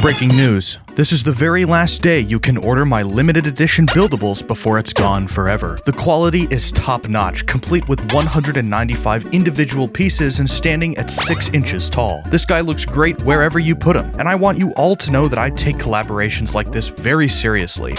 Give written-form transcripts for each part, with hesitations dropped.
Breaking news. This is the very last day you can order my limited edition buildables before it's gone forever. The quality is top-notch, complete with 195 individual pieces and standing at 6 inches tall. This guy looks great wherever you put him, and I want you all to know that I take collaborations like this very seriously.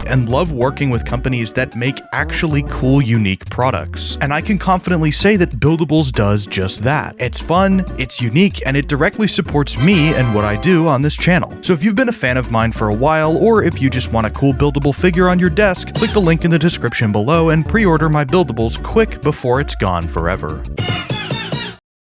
And love working with companies that make actually cool, unique products. And I can confidently say that Buildables does just that. It's fun, it's unique, and it directly supports me and what I do on this channel. So if you've been a fan of mine for a while, or if you just want a cool buildable figure on your desk, click the link in the description below and pre-order my Buildables quick before it's gone forever.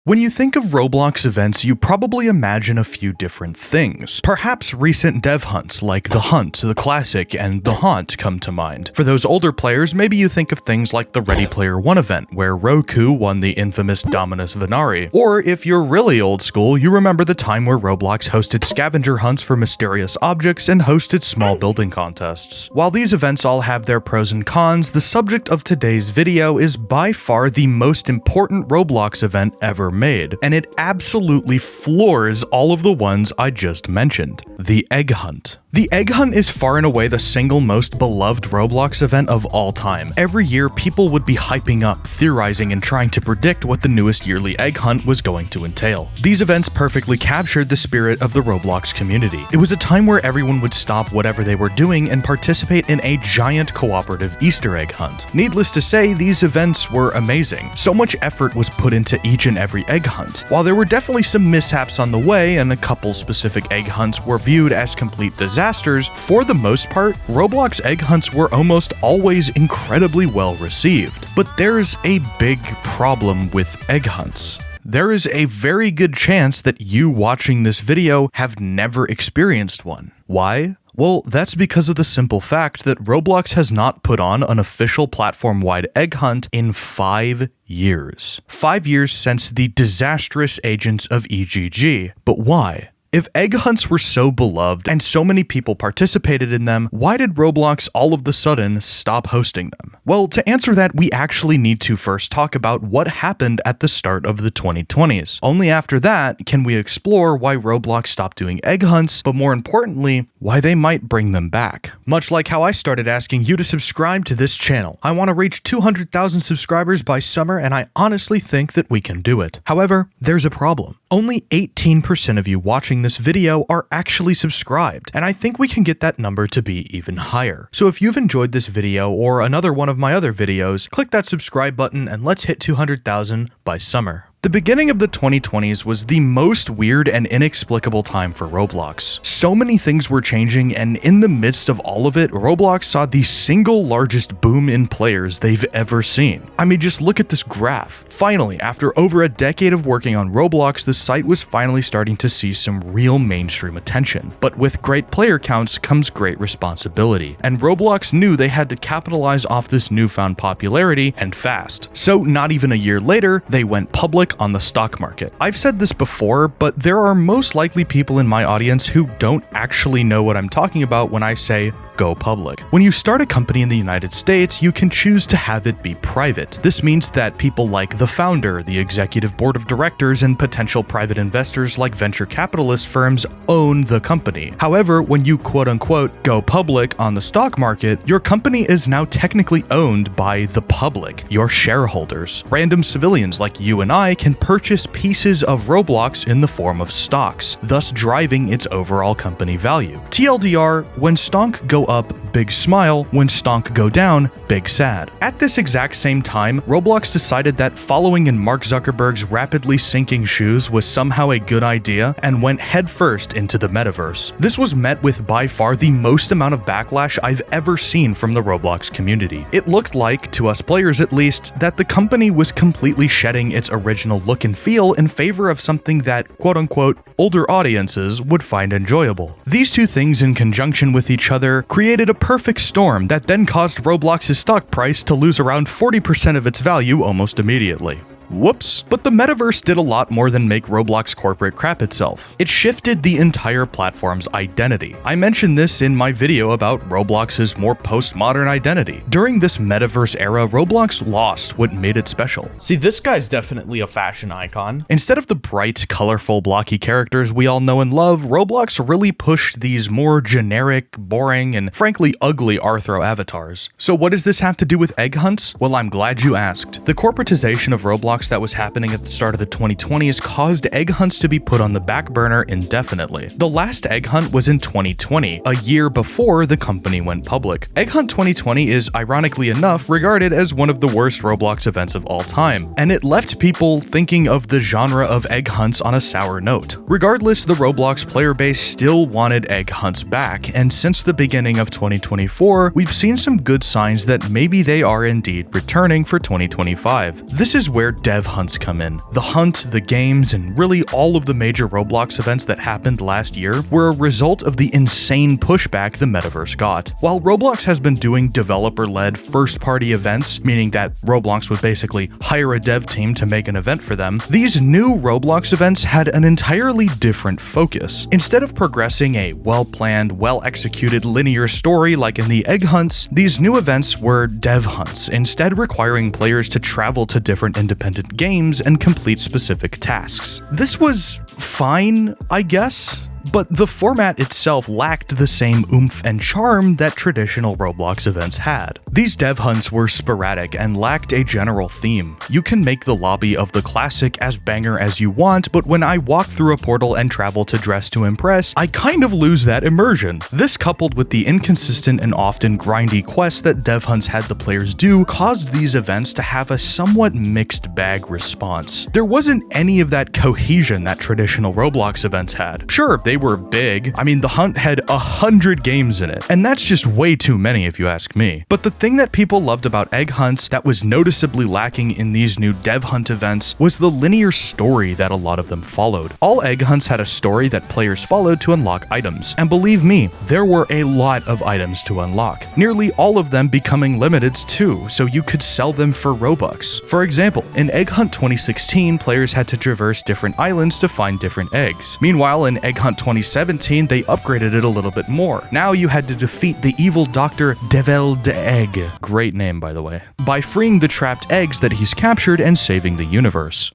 When you think of Roblox events, you probably imagine a few different things. Perhaps recent dev hunts like The Hunt, The Classic, and The Haunt come to mind. For those older players, maybe you think of things like the Ready Player One event, where Roku won the infamous Dominus Venari. Or if you're really old school, you remember the time where Roblox hosted scavenger hunts for mysterious objects and hosted small building contests. While these events all have their pros and cons, the subject of today's video is by far the most important Roblox event ever made, and it absolutely floors all of the ones I just mentioned. The Egg Hunt. The Egg Hunt is far and away the single most beloved Roblox event of all time. Every year, people would be hyping up, theorizing, and trying to predict what the newest yearly Egg Hunt was going to entail. These events perfectly captured the spirit of the Roblox community. It was a time where everyone would stop whatever they were doing and participate in a giant cooperative Easter egg hunt. Needless to say, these events were amazing. So much effort was put into each and every egg hunt. While there were definitely some mishaps on the way, and a couple specific egg hunts were viewed as complete disasters, for the most part, Roblox egg hunts were almost always incredibly well received. But there's a big problem with egg hunts. There is a very good chance that you watching this video have never experienced one. Why? Well, that's because of the simple fact that Roblox has not put on an official platform-wide egg hunt in 5 years. 5 years since the disastrous Agents of EGG. But why? If egg hunts were so beloved and so many people participated in them, why did Roblox all of a sudden stop hosting them? Well, to answer that, we actually need to first talk about what happened at the start of the 2020s. Only after that can we explore why Roblox stopped doing egg hunts, but more importantly, why they might bring them back. Much like how I started asking you to subscribe to this channel. I want to reach 200,000 subscribers by summer, and I honestly think that we can do it. However, there's a problem. Only 18% of you watching this video are actually subscribed, and I think we can get that number to be even higher. So if you've enjoyed this video or another one of my other videos, click that subscribe button and let's hit 200,000 by summer. The beginning of the 2020s was the most weird and inexplicable time for Roblox. So many things were changing, and in the midst of all of it, Roblox saw the single largest boom in players they've ever seen. I mean, just look at this graph. Finally, after over a decade of working on Roblox, the site was finally starting to see some real mainstream attention. But with great player counts comes great responsibility, and Roblox knew they had to capitalize off this newfound popularity, and fast. So not even a year later, they went public on the stock market. I've said this before, but there are most likely people in my audience who don't actually know what I'm talking about when I say go public. When you start a company in the United States, you can choose to have it be private. This means that people like the founder, the executive board of directors, and potential private investors like venture capitalist firms own the company. However, when you quote-unquote go public on the stock market, your company is now technically owned by the public, your shareholders. Random civilians like you and I can purchase pieces of Roblox in the form of stocks, thus driving its overall company value. TLDR, when stonk go up, big smile. When stonk go down, big sad. At this exact same time, Roblox decided that following in Mark Zuckerberg's rapidly sinking shoes was somehow a good idea and went headfirst into the metaverse. This was met with by far the most amount of backlash I've ever seen from the Roblox community. It looked like, to us players at least, that the company was completely shedding its original look and feel in favor of something that, quote-unquote, older audiences would find enjoyable. These two things in conjunction with each other created a perfect storm that then caused Roblox's stock price to lose around 40% of its value almost immediately. Whoops. But the metaverse did a lot more than make Roblox corporate crap itself. It shifted the entire platform's identity. I mentioned this in my video about Roblox's more postmodern identity. During this metaverse era, Roblox lost what made it special. See, this guy's definitely a fashion icon. Instead of the bright, colorful, blocky characters we all know and love, Roblox really pushed these more generic, boring, and frankly ugly Arthro avatars. So what does this have to do with egg hunts? Well, I'm glad you asked. The corporatization of Roblox that was happening at the start of the 2020s caused egg hunts to be put on the back burner indefinitely. The last egg hunt was in 2020, a year before the company went public. Egg Hunt 2020 is, ironically enough, regarded as one of the worst Roblox events of all time, and it left people thinking of the genre of egg hunts on a sour note. Regardless, the Roblox player base still wanted egg hunts back, and since the beginning of 2024, we've seen some good signs that maybe they are indeed returning for 2025. This is where dev hunts come in. The hunt, the games, and really all of the major Roblox events that happened last year were a result of the insane pushback the metaverse got. While Roblox has been doing developer-led first-party events, meaning that Roblox would basically hire a dev team to make an event for them, these new Roblox events had an entirely different focus. Instead of progressing a well-planned, well-executed linear story like in the egg hunts, these new events were dev hunts, instead requiring players to travel to different independent games and complete specific tasks. This was fine, I guess, but the format itself lacked the same oomph and charm that traditional Roblox events had. These dev hunts were sporadic and lacked a general theme. You can make the lobby of the classic as banger as you want, but when I walk through a portal and travel to Dress to Impress, I kind of lose that immersion. This, coupled with the inconsistent and often grindy quests that dev hunts had the players do, caused these events to have a somewhat mixed bag response. There wasn't any of that cohesion that traditional Roblox events had. Sure, they were big. I mean, the hunt had 100 games in it, and that's just way too many if you ask me. But the thing that people loved about egg hunts that was noticeably lacking in these new dev hunt events was the linear story that a lot of them followed. All egg hunts had a story that players followed to unlock items, and believe me, there were a lot of items to unlock, nearly all of them becoming limiteds too, so you could sell them for Robux. For example, in Egg Hunt 2016, players had to traverse different islands to find different eggs. Meanwhile, in Egg Hunt 2017, they upgraded it a little bit more. Now you had to defeat the evil Dr. BLDBLZ, great name by the way, by freeing the trapped eggs that he's captured and saving the universe.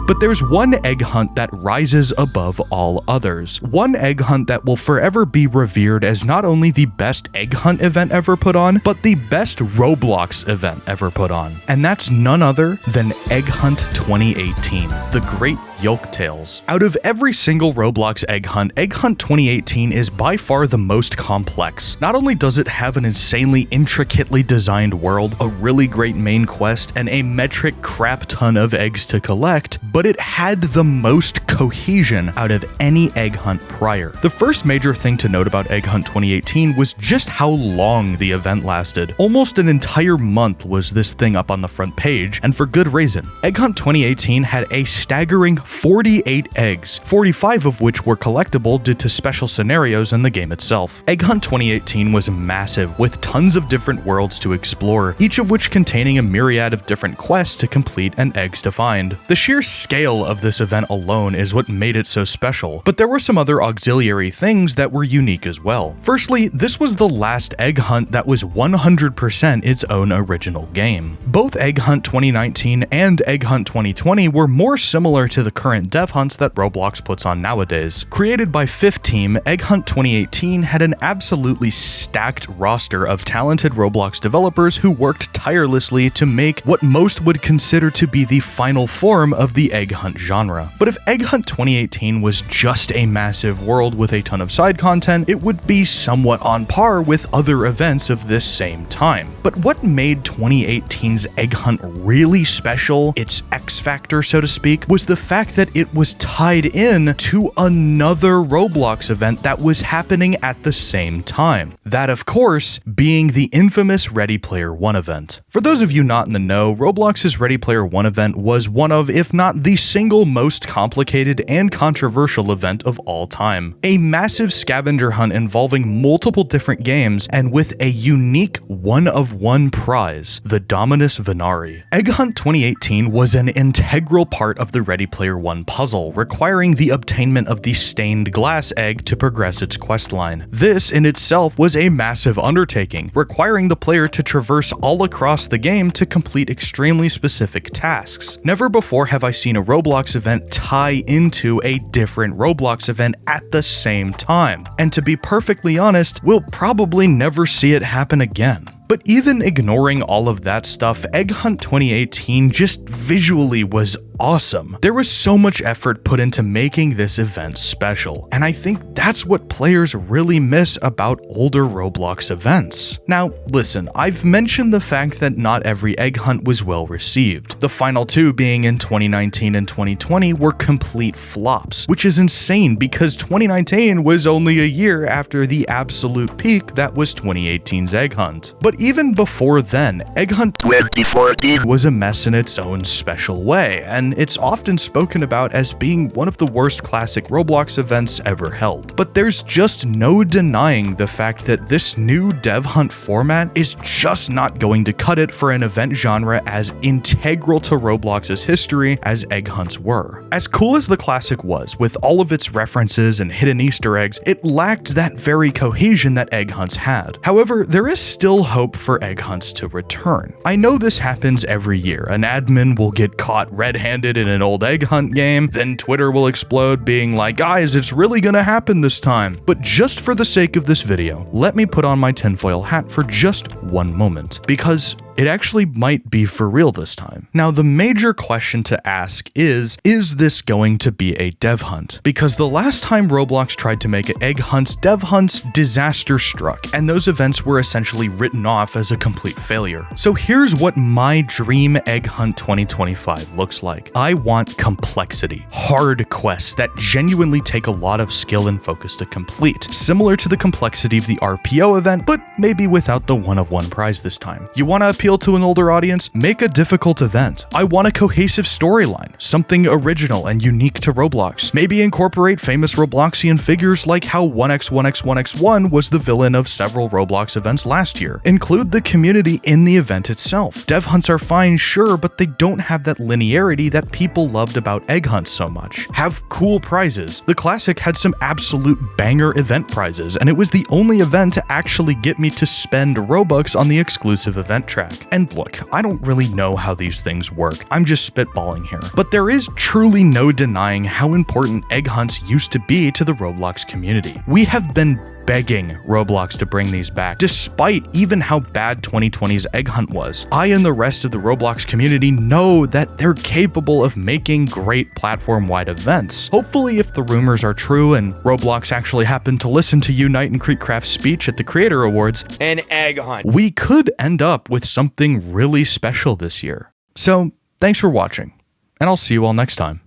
But there's one egg hunt that rises above all others. One egg hunt that will forever be revered as not only the best egg hunt event ever put on, but the best Roblox event ever put on. And that's none other than Egg Hunt 2018, the Great Yolk Tales. Out of every single Roblox Egg Hunt 2018 is by far the most complex. Not only does it have an insanely intricately designed world, a really great main quest, and a metric crap ton of eggs to collect, but it had the most cohesion out of any Egg Hunt prior. The first major thing to note about Egg Hunt 2018 was just how long the event lasted. Almost an entire month was this thing up on the front page, and for good reason. Egg Hunt 2018 had a staggering 48 eggs, 45 of which were collectible due to special scenarios in the game itself. Egg Hunt 2018 was massive, with tons of different worlds to explore, each of which containing a myriad of different quests to complete and eggs to find. The sheer scale of this event alone is what made it so special, but there were some other auxiliary things that were unique as well. Firstly, this was the last Egg Hunt that was 100% its own original game. Both Egg Hunt 2019 and Egg Hunt 2020 were more similar to the current dev hunts that Roblox puts on nowadays. Created by Fifth Team, Egg Hunt 2018 had an absolutely stacked roster of talented Roblox developers who worked tirelessly to make what most would consider to be the final form of the Egg Hunt genre. But if Egg Hunt 2018 was just a massive world with a ton of side content, it would be somewhat on par with other events of this same time. But what made 2018's Egg Hunt really special, its X factor so to speak, was the fact that it was tied in to another Roblox event that was happening at the same time. That, of course, being the infamous Ready Player One event. For those of you not in the know, Roblox's Ready Player One event was one of, if not the single most complicated and controversial event of all time. A massive scavenger hunt involving multiple different games and with a unique one-of-one prize, the Dominus Venari. Egg Hunt 2018 was an integral part of the Ready Player One puzzle, requiring the obtainment of the stained glass egg to progress its questline. This in itself was a massive undertaking, requiring the player to traverse all across the game to complete extremely specific tasks. Never before have I seen a Roblox event tie into a different Roblox event at the same time, and to be perfectly honest, we'll probably never see it happen again. But even ignoring all of that stuff, Egg Hunt 2018 just visually was awesome. There was so much effort put into making this event special, and I think that's what players really miss about older Roblox events. Now, listen, I've mentioned the fact that not every Egg Hunt was well received. The final two being in 2019 and 2020 were complete flops, which is insane because 2019 was only a year after the absolute peak that was 2018's Egg Hunt. But even before then, Egg Hunt 2014 was a mess in its own special way, and it's often spoken about as being one of the worst classic Roblox events ever held. But there's just no denying the fact that this new Dev Hunt format is just not going to cut it for an event genre as integral to Roblox's history as Egg Hunts were. As cool as the classic was, with all of its references and hidden Easter eggs, it lacked that very cohesion that Egg Hunts had. However, there is still hope for Egg Hunts to return. I know this happens every year. An admin will get caught red-handed in an old Egg Hunt game, then Twitter will explode being like, guys, it's really gonna happen this time. But just for the sake of this video, let me put on my tinfoil hat for just one moment, because it actually might be for real this time. Now, the major question to ask is this going to be a dev hunt? Because the last time Roblox tried to make Egg Hunts dev hunts, disaster struck, and those events were essentially written off as a complete failure. So here's what my dream Egg Hunt 2025 looks like. I want complexity, hard quests that genuinely take a lot of skill and focus to complete, similar to the complexity of the RPO event, but maybe without the one-of-one prize this time. You want to appeal to an older audience? Make a difficult event. I want a cohesive storyline, something original and unique to Roblox. Maybe incorporate famous Robloxian figures like how 1x1x1x1 was the villain of several Roblox events last year. Include the community in the event itself. Dev hunts are fine, sure, but they don't have that linearity that people loved about Egg Hunts so much. Have cool prizes. The classic had some absolute banger event prizes, and it was the only event to actually get me to spend Robux on the exclusive event track. And look, I don't really know how these things work. I'm just spitballing here. But there is truly no denying how important Egg Hunts used to be to the Roblox community. We have been begging Roblox to bring these back, despite even how bad 2020's Egg Hunt was. I and the rest of the Roblox community know that they're capable of making great platform-wide events. Hopefully, if the rumors are true and Roblox actually happened to listen to Unite and Creekcraft's speech at the Creator Awards, an Egg Hunt, we could end up with something really special this year. So, thanks for watching, and I'll see you all next time.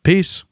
Peace.